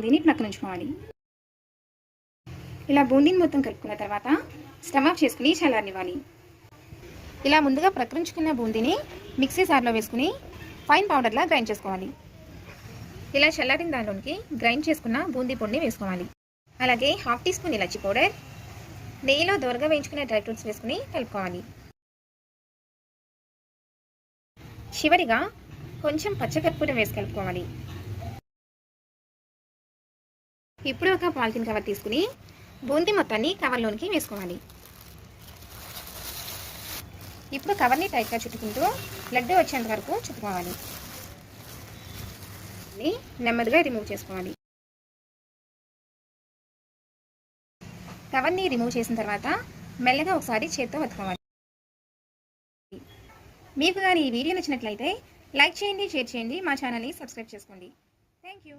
బూందీని పక్కన ఉంచుకోవాలి. ఇలా బూందీని మొత్తం కలుపుకున్న తర్వాత స్టవ్ ఆఫ్ చేసుకుని చల్లారనివ్వాలి. ఇలా ముందుగా ప్రక్కనుంచుకున్న బూందీని మిక్సీ జార్లో వేసుకుని ఫైన్ పౌడర్లా గ్రైండ్ చేసుకోవాలి. ఇలా చల్లారిన దానిలోనికి గ్రైండ్ చేసుకున్న బూందీ పొడిని వేసుకోవాలి. అలాగే 1/2 టీ స్పూన్ ఇలాచి పౌడర్, నెయ్యిలో దోరగా వేయించుకునే డ్రై ఫ్రూట్స్ వేసుకుని కలుపుకోవాలి. చివరిగా కొంచెం పచ్చకర్పూరం వేసి కలుపుకోవాలి. ఇప్పుడు ఒక పాలిథిన్ కవర్ తీసుకుని బూందీ మొత్తాన్ని కవర్లోనికి వేసుకోవాలి. ఇప్పుడు కవర్ని టైట్గా చుట్టుకుంటూ లడ్డు వచ్చేంత వరకు చుట్టుకోవాలి. నెమ్మదిగా రిమూవ్ చేసుకోవాలి. కవర్ని రిమూవ్ చేసిన తర్వాత మెల్లగా ఒకసారి చేత్తో వత్తుకోవాలి. మీకు కానీ ఈ వీడియో నచ్చినట్లయితే లైక్ చేయండి, షేర్ చేయండి, మా ఛానల్ని సబ్స్క్రైబ్ చేసుకోండి. Thank you.